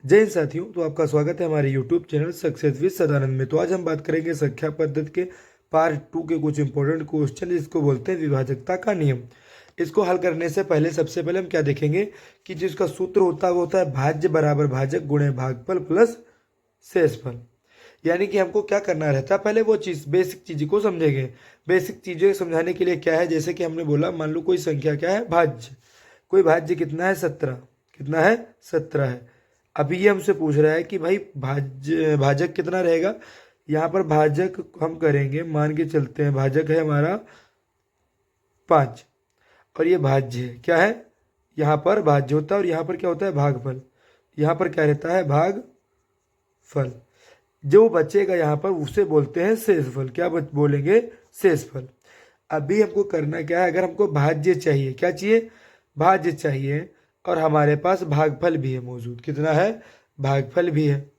जय हिंद साथियों, तो आपका स्वागत है हमारे YouTube channel success with Sadanand में। तो आज हम बात करेंगे संख्या पद्धति के पार्ट 2 के कुछ इंपॉर्टेंट क्वेश्चन जिसको बोलते हैं विभाजकता का नियम। इसको हल करने से पहले सबसे पहले हम क्या देखेंगे कि जिसका सूत्र होता है वो होता है भाज्य बराबर भाजक गुणे भागफल प्लस शेषफल। यानी कि हमको क्या करना रहता है, पहले वो चीज़ बेसिक चीज़ को समझेंगे। बेसिक चीज़ें समझाने के लिए क्या है, जैसे कि हमने बोला मान लो कोई संख्या क्या है, भाज्य। कोई भाज्य कितना है, 17। कितना है, 17 है। अभी ये हमसे पूछ रहा है कि भाई भाजक कितना रहेगा। यहाँ पर भाजक हम करेंगे, मान के चलते हैं भाजक है हमारा 5 और ये भाज्य है, क्या है, यहाँ पर भाज्य होता है और यहाँ पर क्या होता है, भागफल। यहाँ पर क्या रहता है, भागफल। जो बचेगा यहाँ पर उसे बोलते हैं शेषफल। क्या बोलेंगे, शेषफल। अभी हमको करना क्या है, अगर हमको भाज्य चाहिए, क्या चाहिए, भाज्य चाहिए, और हमारे पास भागफल भी है मौजूद। कितना है, भागफल भी है।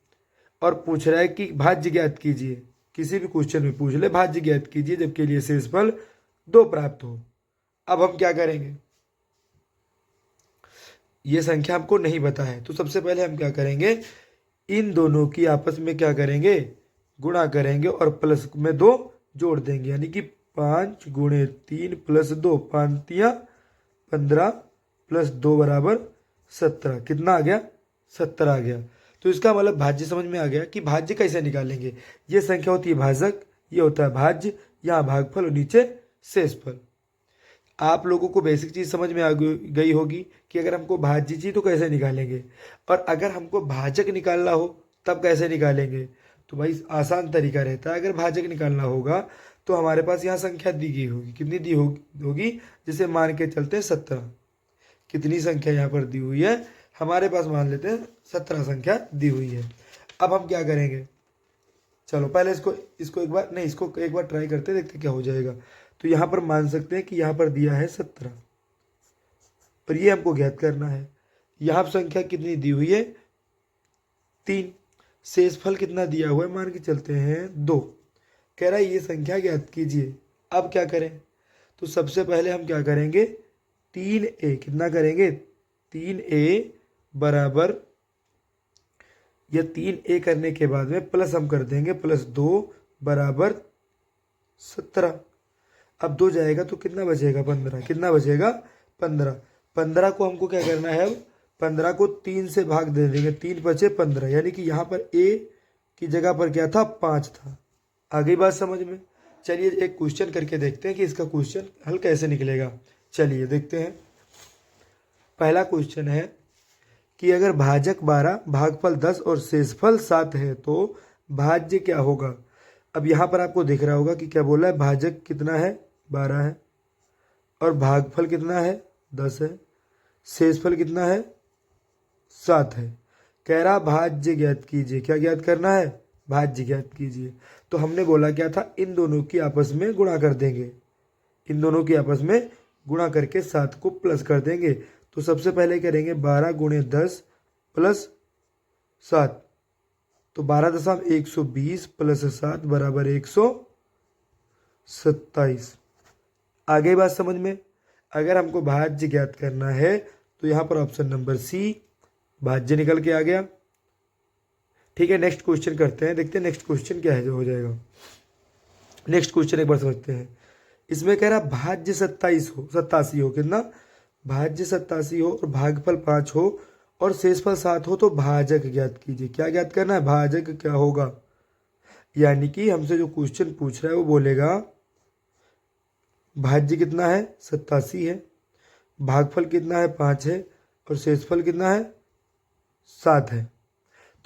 और पूछ रहा है कि भाज्य ज्ञात कीजिए। किसी भी क्वेश्चन में पूछ ले भाज्य ज्ञात कीजिए जबकि लिए शेषफल 2 प्राप्त हो। अब हम क्या करेंगे, ये संख्या हमको नहीं पता है, तो सबसे पहले हम क्या करेंगे, इन दोनों की आपस में क्या करेंगे, गुणा करेंगे और प्लस में 2 जोड़ देंगे। यानी कि 5 गुणे 3 प्लस 2, 5 तिया 15 प्लस 2 बराबर 17। कितना आ गया, 17 आ गया। तो इसका मतलब भाज्य समझ में आ गया कि भाज्य कैसे निकालेंगे। ये संख्या होती है भाजक, ये होता है भाज्य, यहाँ भागफल और नीचे शेषफल। आप लोगों को बेसिक चीज़ समझ में आ गई होगी कि अगर हमको भाज्य चाहिए तो कैसे निकालेंगे, और अगर हमको भाजक निकालना हो तब कैसे निकालेंगे। तो भाई आसान तरीका रहता है, अगर भाजक निकालना होगा तो हमारे पास यहाँ संख्या दी गई होगी। कितनी दी होगी, जिसे मान के चलते हैं 17। कितनी संख्या यहाँ पर दी हुई है, हमारे पास मान लेते हैं 17 संख्या दी हुई है। अब हम क्या करेंगे, चलो पहले इसको एक बार ट्राई करते हैं, देखते क्या हो जाएगा। तो यहाँ पर मान सकते हैं कि यहाँ पर दिया है 17 और ये हमको ज्ञात करना है। यहाँ पर संख्या कितनी दी हुई है, 3। शेषफल कितना दिया हुआ है, मान के चलते हैं 2। कह रहा है ये संख्या ज्ञात कीजिए। अब क्या करें, तो सबसे पहले हम क्या करेंगे, 3a कितना करेंगे, 3a बराबर, या 3a करने के बाद में प्लस हम कर देंगे, प्लस 2 बराबर 17। अब 2 जाएगा तो कितना बचेगा, 15। कितना बचेगा, 15। 15 को हमको क्या करना है, अब 15 को 3 से भाग दे देंगे, 3 बचे 15। यानी कि यहाँ पर a की जगह पर क्या था, 5 था। आ गई बात समझ में। चलिए एक क्वेश्चन करके देखते हैं कि इसका क्वेश्चन हल कैसे निकलेगा। चलिए देखते हैं। पहला क्वेश्चन है कि अगर भाजक 12, भागफल 10 और शेषफल 7 है तो भाज्य क्या होगा। अब यहाँ पर आपको दिख रहा होगा कि क्या बोला है, भाजक कितना है, 12 है, और भागफल कितना है, 10 है, शेषफल कितना है, 7 है। कह रहा भाज्य ज्ञात कीजिए। क्या ज्ञात करना है, भाज्य ज्ञात कीजिए। तो हमने बोला क्या था, इन दोनों की आपस में गुणा कर देंगे। इन दोनों की आपस में गुणा करके 7 को प्लस कर देंगे। तो सबसे पहले करेंगे 12 गुणे 10 प्लस 7, तो 12 दशम 120 प्लस 7 बराबर 127। आगे बात समझ में। अगर हमको भाज्य ज्ञात करना है तो यहाँ पर ऑप्शन नंबर सी, भाज्य निकल के आ गया। ठीक है, नेक्स्ट क्वेश्चन करते हैं, देखते हैं नेक्स्ट क्वेश्चन क्या है जो हो जाएगा। नेक्स्ट क्वेश्चन एक बार समझते हैं। इसमें कह रहा भाज्य 87 हो, कितना, भाज्य 87 हो और भागफल 5 हो और शेषफल 7 हो तो भाजक ज्ञात कीजिए। क्या ज्ञात करना है, भाजक क्या होगा। यानी कि हमसे जो क्वेश्चन पूछ रहा है वो बोलेगा भाज्य कितना है, 87 है, भागफल कितना है, 5 है, और शेषफल कितना है, 7 है।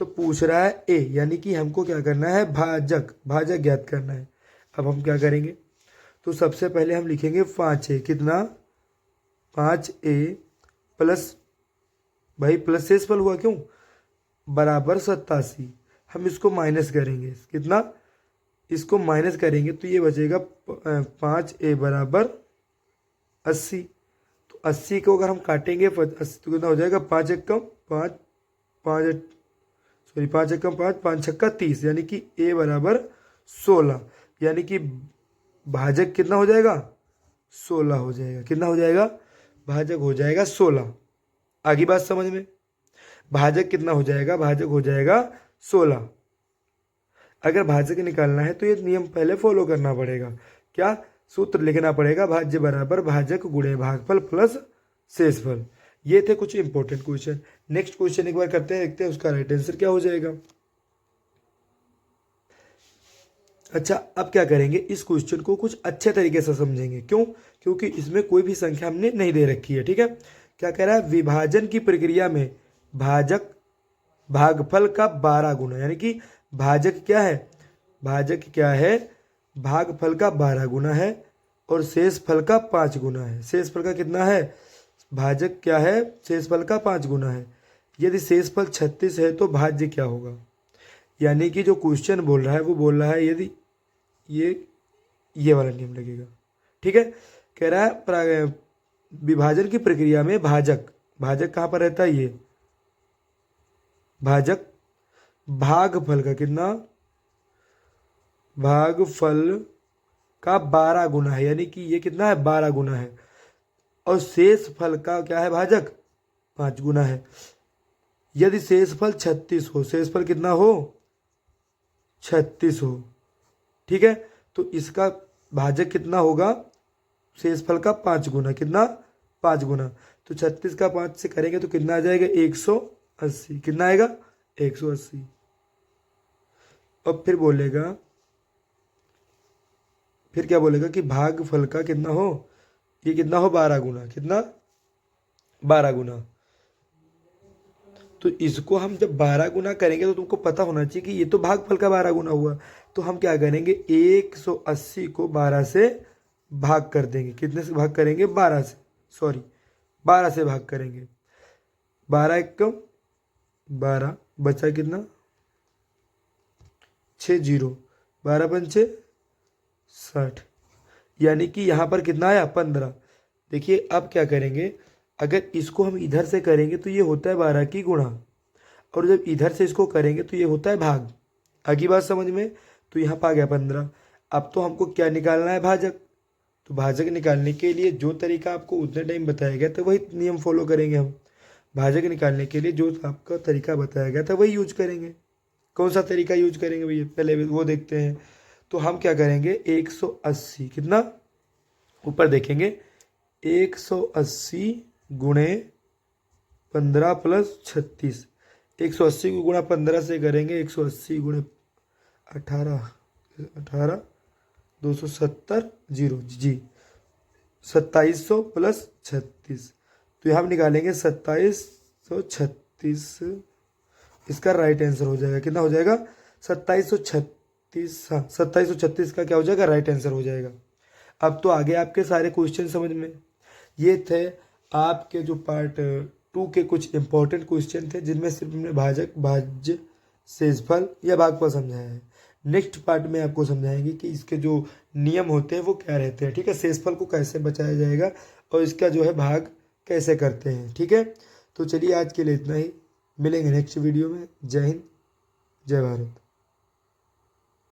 तो पूछ रहा है ए, यानी कि हमको क्या करना है, भाजक ज्ञात करना है। अब हम क्या करेंगे, तो सबसे पहले हम लिखेंगे 5a, कितना, 5a प्लस, भाई प्लस शेषफल हुआ क्यों, बराबर 87। हम इसको माइनस करेंगे, कितना, इसको माइनस करेंगे तो ये बचेगा 5a बराबर 80। तो 80 को अगर हम काटेंगे 80 तो कितना हो जाएगा, 5 एक कम 5, 5 सॉरी 5 एक कम 5, 5 छक्का 30, यानी कि a बराबर 16। यानी कि भाजक कितना हो जाएगा, 16 हो जाएगा। कितना हो जाएगा, भाजक हो जाएगा 16। आगे बात समझ में। भाजक कितना हो जाएगा, भाजक हो जाएगा 16। अगर भाजक निकालना है तो ये नियम पहले फॉलो करना पड़ेगा। क्या, सूत्र लिखना पड़ेगा, भाज्य बराबर भाजक गुणे भागफल प्लस शेषफल। ये थे कुछ इंपॉर्टेंट क्वेश्चन। नेक्स्ट क्वेश्चन एक बार करते हैं, देखते हैं उसका राइट आंसर क्या हो जाएगा। अच्छा, अब क्या करेंगे, इस क्वेश्चन को कुछ अच्छे तरीके से समझेंगे। क्यों? क्योंकि इसमें कोई भी संख्या हमने नहीं दे रखी है। ठीक है, क्या कह रहा है, विभाजन की प्रक्रिया में भाजक भागफल का 12 गुना, यानी कि भाजक क्या है, भाजक क्या है, भागफल का 12 गुना है और शेषफल का 5 गुना है। शेषफल का कितना है, भाजक क्या है, शेषफल का 5 गुना है। यदि शेषफल 36 है तो भाज्य क्या होगा। यानी कि जो क्वेश्चन बोल रहा है वो बोल रहा है यदि ये वाला नियम लगेगा। ठीक है, कह रहा है विभाजन की प्रक्रिया में भाजक, भाजक कहाँ पर रहता है, ये भाजक भागफल का कितना, भागफल का 12 गुना है, यानी कि ये कितना है, 12 गुना है। और शेषफल का क्या है, भाजक 5 गुना है। यदि शेषफल 36 हो, शेषफल कितना हो, 36 हो। ठीक है, तो इसका भाजक कितना होगा, शेषफल का 5 गुना, कितना, 5 गुना। तो 36 का 5 से करेंगे तो कितना आ जाएगा, 180। कितना आएगा, 180। अब फिर बोलेगा, फिर क्या बोलेगा कि भागफल का कितना हो, ये कितना हो, 12 गुना, कितना, 12 गुना। तो इसको हम जब 12 गुना करेंगे तो तुमको पता होना चाहिए कि ये तो भागफल का 12 गुना हुआ। तो हम क्या करेंगे, 180 को 12 से भाग कर देंगे। कितने से भाग करेंगे, 12 से, सॉरी 12 से भाग करेंगे। 12 एकम 12, बचा कितना, 6 जीरो, 12 पंचे 60, यानी कि यहाँ पर कितना आया, 15। देखिए अब क्या करेंगे, अगर इसको हम इधर से करेंगे तो ये होता है 12 की गुणा, और जब इधर से इसको करेंगे तो ये होता है भाग। आगे बात समझ में, तो यहाँ पर आ गया 15। अब तो हमको क्या निकालना है, भाजक। तो भाजक निकालने के लिए जो तरीका आपको उतने टाइम बताया गया था वही नियम फॉलो करेंगे हम। भाजक निकालने के लिए जो आपका तरीका बताया गया था वही यूज करेंगे। कौन सा तरीका यूज करेंगे भैया, पहले वो देखते हैं। तो हम क्या करेंगे, 180 कितना, ऊपर देखेंगे, 180 गुणे 15 प्लस 36। 180 को गुणा 15 से करेंगे, 180 गुणे 18, 270 जीरो जी, 2700 प्लस 36। तो यहाँ हम निकालेंगे 2736। इसका राइट आंसर हो जाएगा, कितना हो जाएगा, 2736। हाँ, 2736 का क्या हो जाएगा, राइट आंसर हो जाएगा। अब तो आगे आपके सारे क्वेश्चन समझ में। ये थे आपके जो पार्ट 2 के कुछ इंपॉर्टेंट क्वेश्चन थे, जिनमें सिर्फ हमने भाजक, भाज्य, शेषफल या भागफल समझाया है। नेक्स्ट पार्ट में आपको समझाएंगे कि इसके जो नियम होते हैं वो क्या रहते हैं। ठीक है, शेषफल को कैसे बचाया जाएगा और इसका जो है भाग कैसे करते हैं। ठीक है, तो चलिए आज के लिए इतना ही, मिलेंगे नेक्स्ट वीडियो में। जय हिंद, जय भारत।